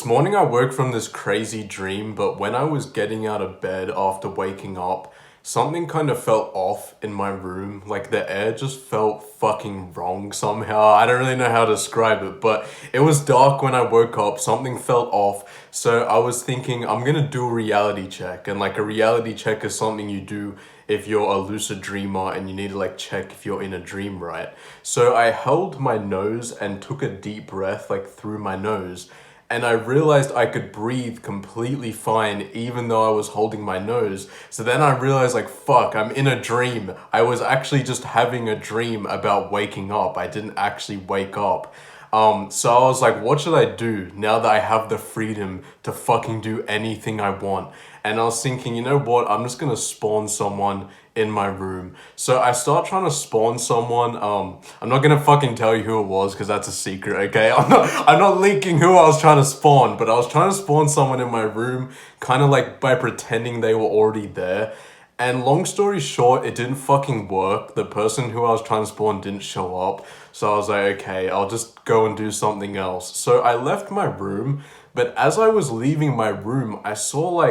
This morning I woke from this crazy dream, but when I was getting out of bed after waking up, something kind of felt off in my room. Like the air just felt fucking wrong somehow. I don't really know how to describe it, but it was dark when I woke up. Something felt off. So I was thinking I'm gonna do a reality check. And like a reality check is something you do if you're a lucid dreamer and you need to like check if you're in a dream, right? So I held my nose and took a deep breath like through my nose, and I realized I could breathe completely fine even though I was holding my nose. So then I realized, like, fuck, I'm in a dream. I was actually just having a dream about waking up. I didn't actually wake up. So I was like, what should I do now that I have the freedom to fucking do anything I want? And I was thinking, you know what? I'm just gonna spawn someone in my room. So I start trying to spawn someone. I'm not gonna fucking tell you who it was because that's a secret, okay? I'm not leaking who I was trying to spawn, but I was trying to spawn someone in my room, kind of like by pretending they were already there. And long story short, it didn't fucking work. The person who I was trying to spawn didn't show up. So I was like, okay, I'll just go and do something else. So I left my room, but as I was leaving my room, I saw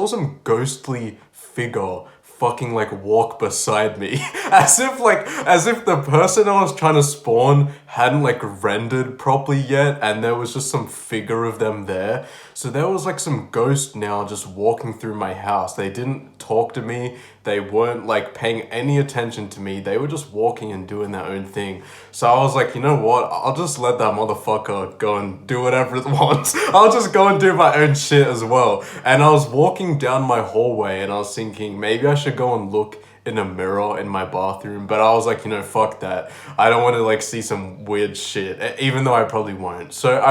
some ghostly figure fucking like walk beside me as if the person I was trying to spawn hadn't like rendered properly yet, and there was just some figure of them there. So there was like some ghost now just walking through my house. They didn't talk to me, they weren't like paying any attention to me, they were just walking and doing their own thing. So I was like, you know what, I'll just let that motherfucker go and do whatever it wants. I'll just go and do my own shit as well. And I was walking down my hallway and I was thinking maybe I should go and look in a mirror in my bathroom, but I was like, you know, fuck that. I don't want to like see some weird shit, even though I probably won't. So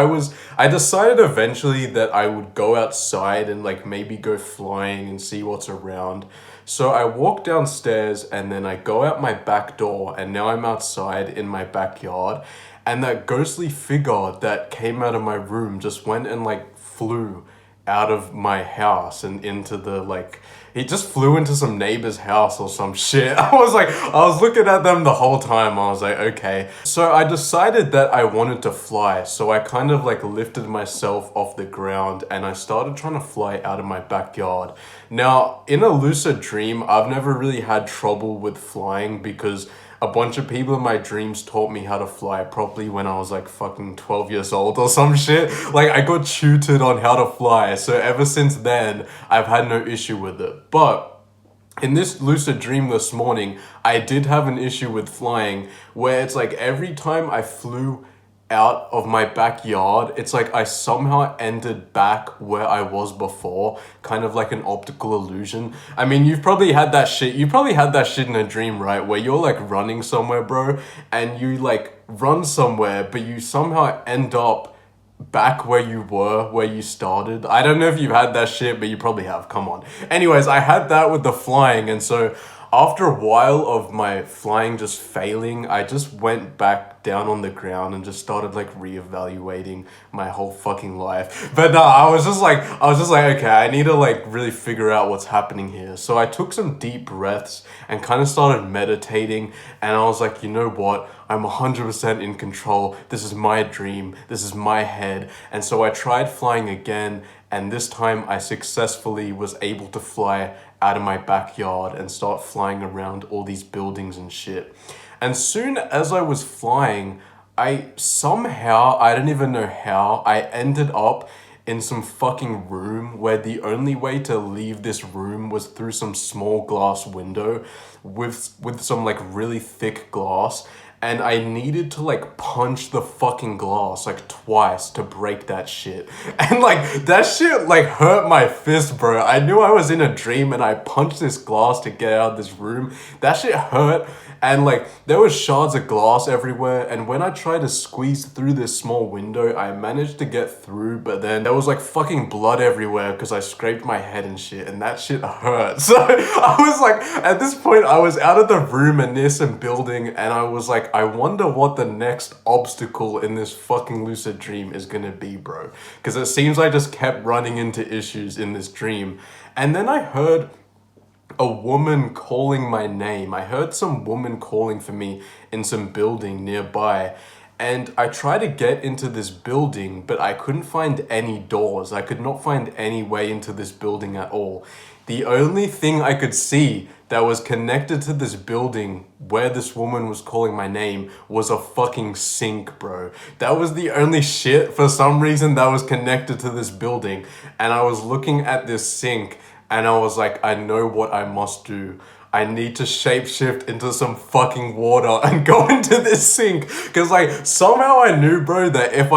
I decided eventually that I would go outside and like maybe go flying and see what's around. So I walk downstairs and then I go out my back door, and now I'm outside in my backyard, and that ghostly figure that came out of my room just went and like flew out of my house and into the like, he just flew into some neighbor's house or some shit. I was looking at them the whole time. I was like, okay. So I decided that I wanted to fly. So I kind of like lifted myself off the ground and I started trying to fly out of my backyard. Now, in a lucid dream, I've never really had trouble with flying because a bunch of people in my dreams taught me how to fly properly when I was like fucking 12 years old or some shit. Like I got tutored on how to fly. So ever since then, I've had no issue with it. But in this lucid dream this morning, I did have an issue with flying where it's like every time I flew out of my backyard, it's like I somehow ended back where I was before, kind of like an optical illusion. I mean, you've probably had that shit. You probably had that shit in a dream, right? Where you're like running somewhere, bro, and you like run somewhere, but you somehow end up back where you were, where you started. I don't know if you've had that shit, but you probably have. Come on. Anyways, I had that with the flying, and so after a while of my flying just failing, I just went back down on the ground and just started like reevaluating my whole fucking life. But no, I was just like, okay, I need to like really figure out what's happening here. So I took some deep breaths and kind of started meditating, and I was like, you know what? I'm 100% in control. This is my dream. This is my head. And so I tried flying again, and this time I successfully was able to fly out of my backyard and start flying around all these buildings and shit. And soon as I was flying, I somehow, I don't even know how, I ended up in some fucking room where the only way to leave this room was through some small glass window with some like really thick glass, and I needed to like punch the fucking glass like twice to break that shit. And like that shit like hurt my fist, bro. I knew I was in a dream and I punched this glass to get out of this room. That shit hurt. And like there was shards of glass everywhere, and when I tried to squeeze through this small window, I managed to get through, but then there was like fucking blood everywhere because I scraped my head and shit, and that shit hurt. So I was like, at this point I was out of the room and near some building, and I was like, I wonder what the next obstacle in this fucking lucid dream is gonna be, bro, because it seems I just kept running into issues in this dream. And then I heard a woman calling my name. I heard some woman calling for me in some building nearby. And I tried to get into this building, but I couldn't find any doors. I could not find any way into this building at all. The only thing I could see that was connected to this building where this woman was calling my name was a fucking sink, bro. That was the only shit for some reason that was connected to this building. And I was looking at this sink and I was like, I know what I must do. I need to shapeshift into some fucking water and go into this sink. Cause like somehow I knew, bro, that if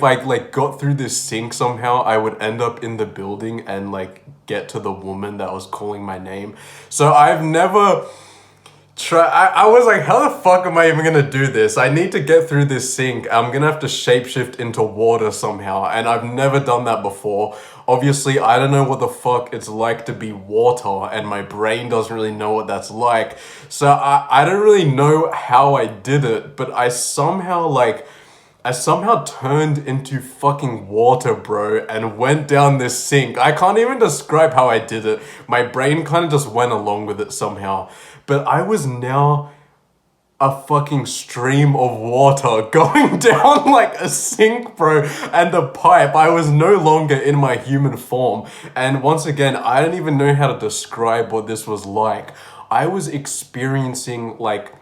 I got through this sink somehow, I would end up in the building and like get to the woman that was calling my name. So I've never I was like, how the fuck am I even gonna do this? I need to get through this sink. I'm gonna have to shapeshift into water somehow, and I've never done that before. Obviously, I don't know what the fuck it's like to be water, and my brain doesn't really know what that's like. So I don't really know how I did it, but I somehow turned into fucking water, bro, and went down this sink. I can't even describe how I did it. My brain kind of just went along with it somehow. But I was now a fucking stream of water going down like a sink, bro, and a pipe. I was no longer in my human form. And once again, I don't even know how to describe what this was like. I was experiencing like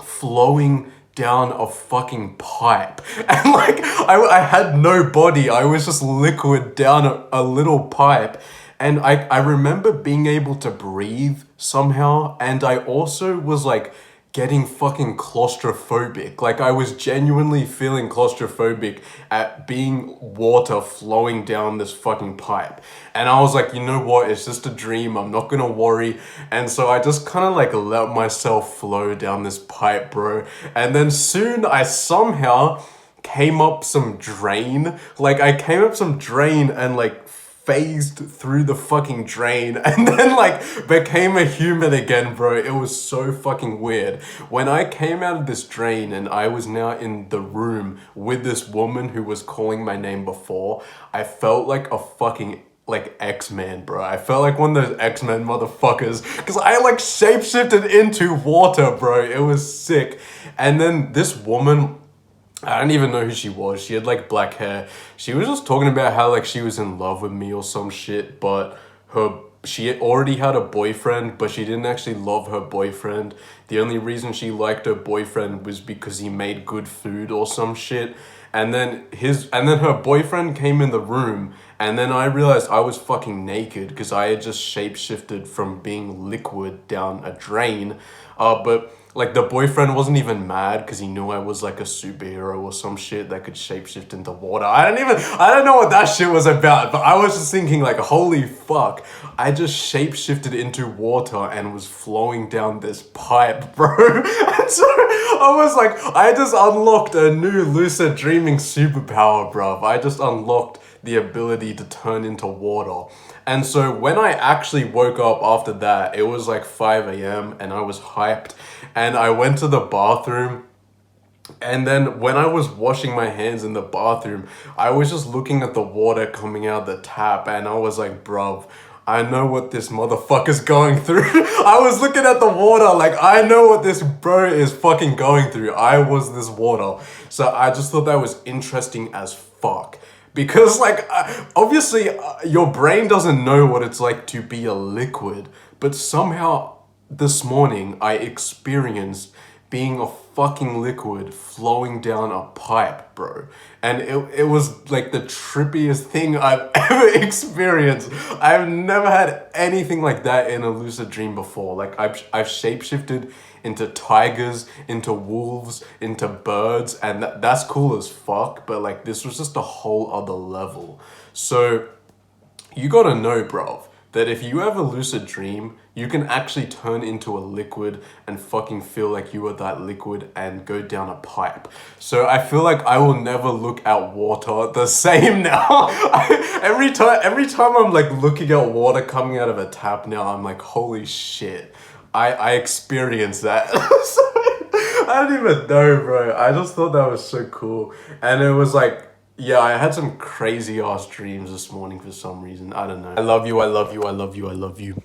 flowing down a fucking pipe, and like I had no body. I was just liquid down a little pipe. And I remember being able to breathe somehow, and I also was like getting fucking claustrophobic. Like I was genuinely feeling claustrophobic at being water flowing down this fucking pipe. And I was like, you know what, it's just a dream, I'm not gonna worry. And so I just kind of like let myself flow down this pipe, bro. And then soon I somehow came up some drain. Like I came up some drain and like phased through the fucking drain and then like became a human again, bro. It was so fucking weird. When I came out of this drain and I was now in the room with this woman who was calling my name before, I felt like a fucking like X-Men, bro. I felt like one of those X-Men motherfuckers because I like shapeshifted into water, bro. It was sick. And then this woman, I don't even know who she was. She had like black hair. She was just talking about how like she was in love with me or some shit, but she already had a boyfriend, but she didn't actually love her boyfriend. The only reason she liked her boyfriend was because he made good food or some shit. And then her boyfriend came in the room, and then I realized I was fucking naked because I had just shapeshifted from being liquid down a drain. But like the boyfriend wasn't even mad because he knew I was like a superhero or some shit that could shapeshift into water. I don't know what that shit was about, but I was just thinking like, holy fuck, I just shapeshifted into water and was flowing down this pipe, bro. And so I was like, I just unlocked a new lucid dreaming superpower, bruv. I just unlocked the ability to turn into water. And so when I actually woke up after that, it was like 5 a.m. and I was hyped. And I went to the bathroom, and then when I was washing my hands in the bathroom, I was just looking at the water coming out the tap, and I was like, bruv, I know what this motherfucker's going through. I was looking at the water like, I know what this bro is fucking going through. I was this water. So I just thought that was interesting as fuck. Because like, obviously your brain doesn't know what it's like to be a liquid, but somehow this morning I experienced being a fucking liquid flowing down a pipe, bro. And it was like the trippiest thing I've ever experienced. I've never had anything like that in a lucid dream before. Like I've shapeshifted into tigers, into wolves, into birds, and that's cool as fuck, but like this was just a whole other level. So you gotta know, bruv, that if you have a lucid dream, you can actually turn into a liquid and fucking feel like you are that liquid and go down a pipe. So I feel like I will never look at water the same now. Every time I'm like looking at water coming out of a tap now, I'm like, holy shit, I experienced that. I don't even know, bro. I just thought that was so cool. And it was like, yeah, I had some crazy ass dreams this morning for some reason. I don't know. I love you, I love you, I love you, I love you.